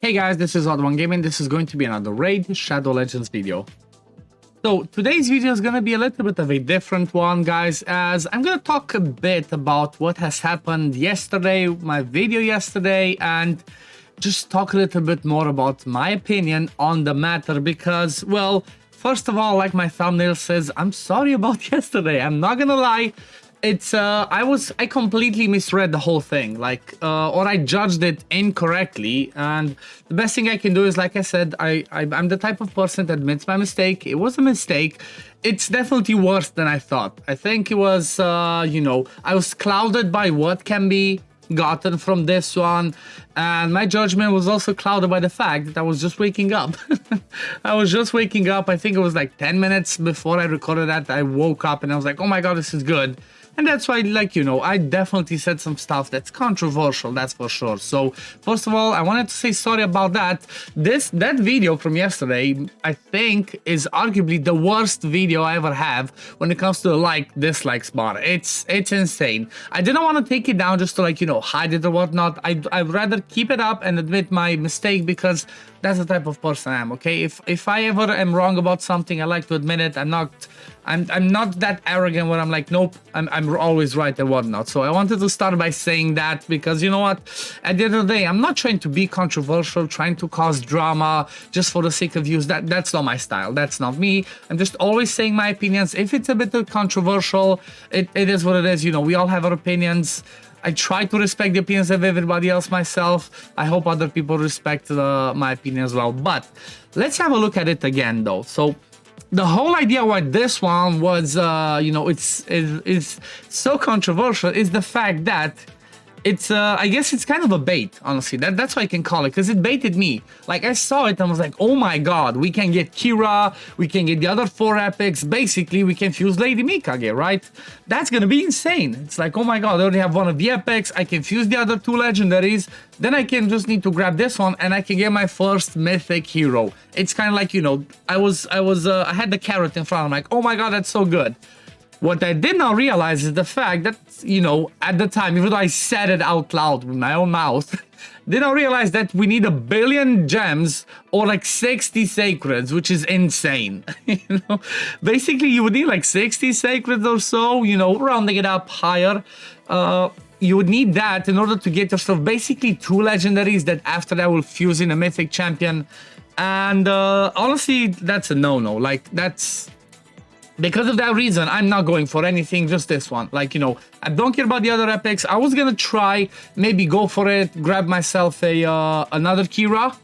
Hey guys, this is OddOneGaming. This is going to be another Raid Shadow Legends video. So today's video is going to be a little bit of a different one, guys, as I'm going to talk a bit about what has happened yesterday, my video yesterday, and just talk a little bit more about my opinion on the matter because, well, first of all, like my thumbnail says, I'm sorry about yesterday. I'm not going to lie. It's I completely misread the whole thing, or I judged it incorrectly, and the best thing I can do is, like I said, I'm the type of person that admits my mistake. It was a mistake. It's definitely worse than I thought. I think it was I was clouded by what can be gotten from this one, and my judgment was also clouded by the fact that I was just waking up. I was just waking up. I think it was like 10 minutes before I recorded that. I woke up and I was like, oh my god, this is good. And that's why, I definitely said some stuff that's controversial, that's for sure. So, first of all, I wanted to say sorry about that. That video from yesterday, I think, is arguably the worst video I ever have when it comes to the dislikes bar. It's insane. I didn't want to take it down just to, hide it or whatnot. I'd rather keep it up and admit my mistake because that's the type of person I am, okay? If I ever am wrong about something, I like to admit it. I'm not that arrogant where I'm like, nope, I'm always right and whatnot. So I wanted to start by saying that because, you know what, at the end of the day, I'm not trying to be controversial, trying to cause drama just for the sake of views. That's not my style. That's not me. I'm just always saying my opinions. If it's a bit controversial, it is what it is. We all have our opinions. I try to respect the opinions of everybody else myself. I hope other people respect my opinion as well. But let's have a look at it again, though. So the whole idea why this one was, it's so controversial is the fact that it's, I guess it's kind of a bait, honestly. That's what I can call it, because it baited me. Like, I saw it and I was like, oh my god, we can get Kira, we can get the other 4 epics, basically we can fuse Lady Mikage, right? That's gonna be insane. It's like, oh my god, I already have one of the epics, I can fuse the other 2 legendaries, then I can just need to grab this one and I can get my first mythic hero. It's kind of like, I had the carrot in front, I'm like, oh my god, that's so good. What I did not realize is the fact that, at the time, even though I said it out loud with my own mouth, did not realize that we need 1 billion gems or like 60 sacreds, which is insane. Basically, you would need like 60 sacreds or so, rounding it up higher. You would need that in order to get yourself basically 2 legendaries that after that will fuse in a mythic champion. And honestly, that's a no-no. Because of that reason, I'm not going for anything, just this one. I don't care about the other epics. I was gonna try, maybe go for it, grab myself another Kira,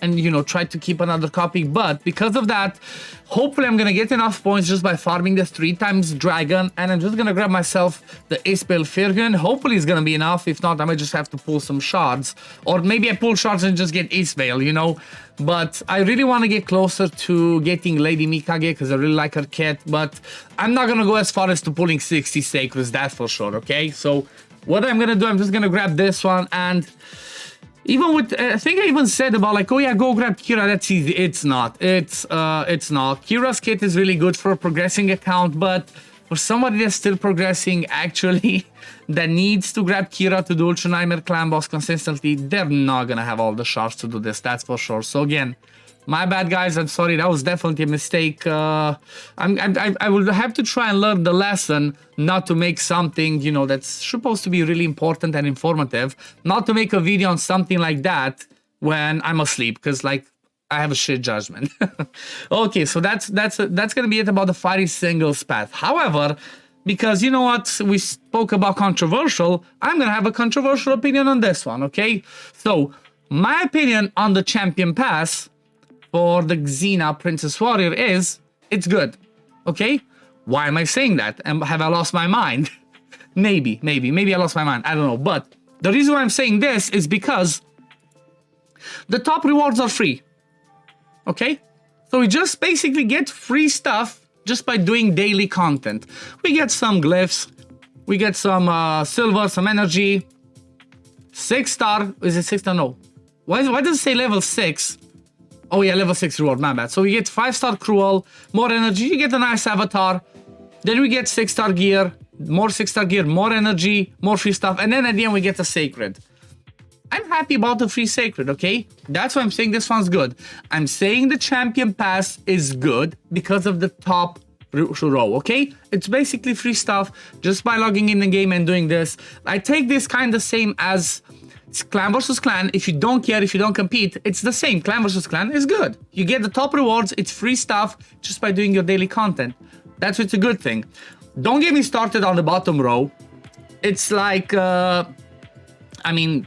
and, try to keep another copy. But because of that, hopefully I'm gonna get enough points just by farming the 3 times dragon, and I'm just gonna grab myself the Ispel Firgun. Hopefully it's gonna be enough. If not, I might just have to pull some shards. Or maybe I pull shards and just get Ispel, But I really want to get closer to getting Lady Mikage because I really like her kit. But I'm not gonna go as far as to pulling 60 sacreds, that's for sure, okay? So what I'm gonna do, I'm just gonna grab this one, and even with, I think I even said about oh yeah, go grab Kira, that's easy. It's not. It's not. Kira's kit is really good for a progressing account, but for somebody that's still progressing, actually, that needs to grab Kira to do Ultra Nightmare Clan Boss consistently, they're not gonna have all the shards to do this, that's for sure. So again, my bad, guys. I'm sorry. That was definitely a mistake. I will have to try and learn the lesson not to make something, that's supposed to be really important and informative. Not to make a video on something like that when I'm asleep, because I have a shit judgment. Okay, so that's gonna be it about the fiery singles path. However, because we spoke about controversial, I'm gonna have a controversial opinion on this one. Okay, so my opinion on the champion pass for the Xena Princess Warrior is, it's good, okay? Why am I saying that? And have I lost my mind? Maybe I lost my mind, I don't know. But the reason why I'm saying this is because the top rewards are free, okay? So we just basically get free stuff just by doing daily content. We get some glyphs, we get some silver, some energy, 6-star, is it 6-star? No. Why does it say level 6? Oh yeah, level 6 reward, my bad. So we get 5-star Cruel, more energy, you get a nice avatar. Then we get 6-star gear, more 6-star gear, more energy, more free stuff. And then at the end we get a Sacred. I'm happy about the free sacred, okay? That's why I'm saying this one's good. I'm saying the champion pass is good because of the top row, okay? It's basically free stuff just by logging in the game and doing this. I take this kind of same as clan versus clan. If you don't care, if you don't compete, it's the same. Clan versus clan is good. You get the top rewards, it's free stuff just by doing your daily content. That's what's a good thing. Don't get me started on the bottom row. It's like, I mean,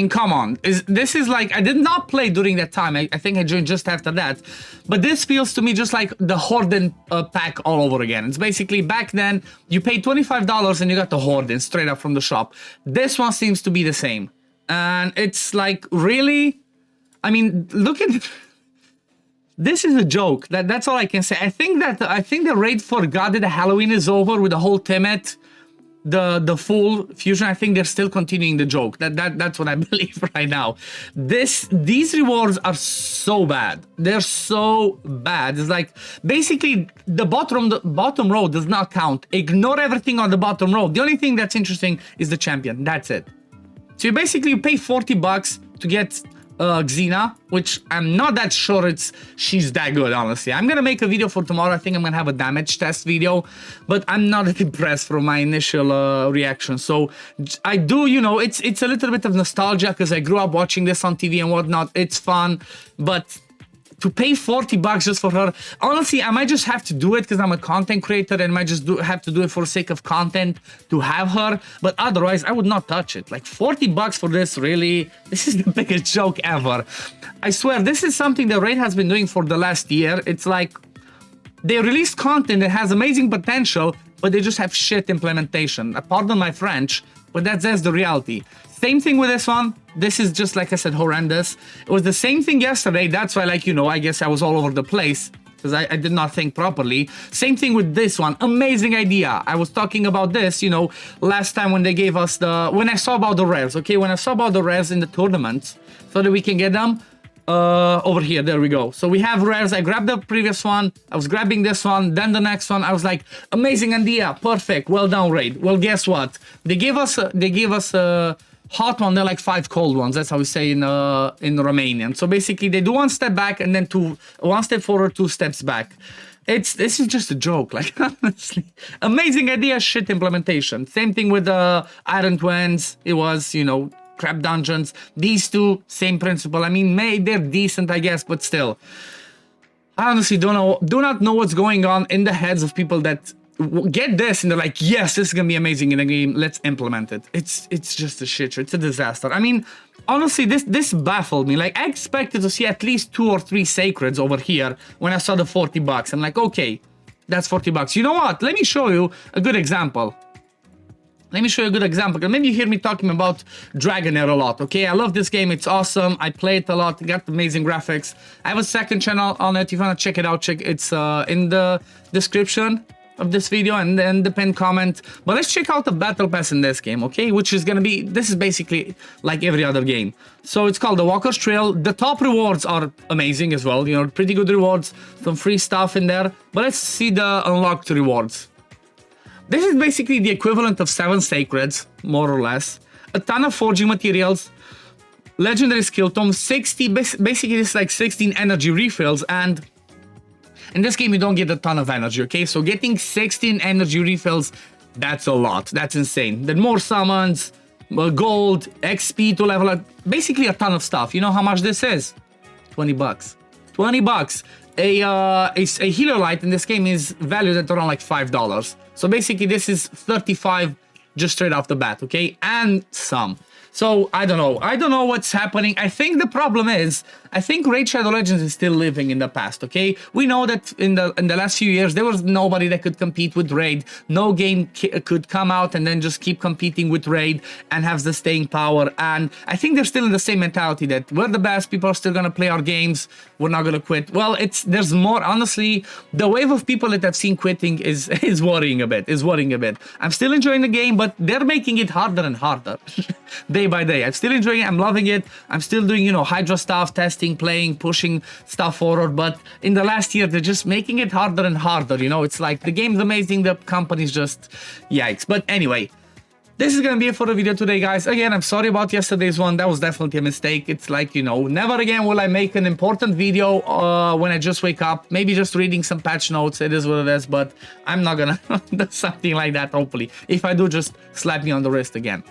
come on. This is like, I did not play during that time. I think I joined just after that. But this feels to me just like the Horden pack all over again. It's basically back then, you paid $25 and you got the Horden straight up from the shop. This one seems to be the same. And it's like, really? I mean, look at it. This is a joke. That's all I can say. I think the raid forgot that the Halloween is over with the whole Timet. The full fusion. I think they're still continuing the joke. That's what I believe right now. These rewards are so bad. They're so bad. It's like basically the bottom row does not count. Ignore everything on the bottom row. The only thing that's interesting is the champion. That's it. So you basically pay $40 to get Xena, which I'm not that sure she's that good, honestly. I'm gonna make a video for tomorrow. I think I'm gonna have a damage test video, but I'm not that impressed from my initial reaction. So I do, you know, it's a little bit of nostalgia because I grew up watching this on TV and whatnot. It's fun, but to pay $40 just for her, honestly, I might just have to do it because I'm a content creator and might just have to do it for the sake of content to have her. But otherwise, I would not touch it. Like $40 for this, really? This is the biggest joke ever. I swear, this is something the raid has been doing for the last year. It's like they release content that has amazing potential, but they just have shit implementation. Pardon my French, but that's the reality. Same thing with this one. This is just, like I said, horrendous. It was the same thing yesterday. That's why, like, you know, I guess I was all over the place because I did not think properly. Same thing with this one. Amazing idea. I was talking about this, you know, last time when they gave us when I saw about the rares, okay? When I saw about the rares in the tournament so that we can get them over here. There we go. So we have rares. I grabbed the previous one. I was grabbing this one. Then the next one. I was like, amazing idea. Perfect. Well done, raid. Well, guess what? They gave us a hot one. They're like 5 cold ones. That's how we say in Romanian. So basically they do 1 step back and then 1 step forward, 2 steps back. This is just a joke, like, honestly. Amazing idea, shit implementation. Same thing with the Iron Twins. It was, you know, crap dungeons. These two, same principle. I mean, they're decent, I guess, but still. I honestly do not know what's going on in the heads of people that get this and they're like, yes, this is gonna be amazing in the game, let's implement it. It's just a shit show. It's a disaster. I mean, honestly, this baffled me. Like, I expected to see at least 2 or 3 sacreds over here when I saw the $40. I'm like, okay, that's $40. You know what? Let me show you a good example. Maybe you hear me talking about Dragonair a lot, okay? I love this game. It's awesome. I play it a lot. Got amazing graphics. I have a second channel on it. If you want to check it out, it's in the description of this video and then the pinned comment. But let's check out the battle pass in this game, okay? Which is gonna be, this is basically like every other game. So it's called the Walker's Trail. The top rewards are amazing as well. You know, pretty good rewards, some free stuff in there. But let's see the unlocked rewards. This is basically the equivalent of 7 sacreds, more or less. A ton of forging materials, legendary skill tome, 60, basically it's like 16 energy refills, and in this game you don't get a ton of energy, okay? So getting 16 energy refills, that's a lot, that's insane. Then more summons, gold, XP to level up, basically a ton of stuff. You know how much this is? $20. $20. A healer light in this game is valued at around like $5. So basically this is 35 just straight off the bat, okay? And some. So I don't know what's happening. I think the problem is, I think Raid Shadow Legends is still living in the past, okay? We know that in the last few years there was nobody that could compete with Raid. No game could come out and then just keep competing with Raid and have the staying power. And I think they're still in the same mentality that we're the best, people are still gonna play our games, we're not gonna quit. Well, there's more, honestly, the wave of people that I've seen quitting is worrying a bit, I'm still enjoying the game, but they're making it harder and harder. Day by day. I'm still enjoying it. I'm loving it. I'm still doing, you know, Hydra stuff, testing, playing, pushing stuff forward. But in the last year, they're just making it harder and harder. You know, it's like the game's amazing. The company's just yikes. But anyway, this is gonna be it for the video today, guys. Again, I'm sorry about yesterday's one. That was definitely a mistake. It's like, you know, never again will I make an important video when I just wake up. Maybe just reading some patch notes. It is what it is, but I'm not gonna do something like that, hopefully. If I do, just slap me on the wrist again.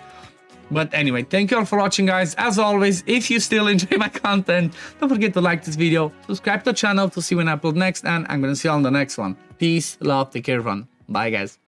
But anyway, thank you all for watching, guys. As always, if you still enjoy my content, don't forget to like this video, subscribe to the channel to see when I upload next, and I'm gonna see you on the next one. Peace, love, take care, everyone. Bye, guys.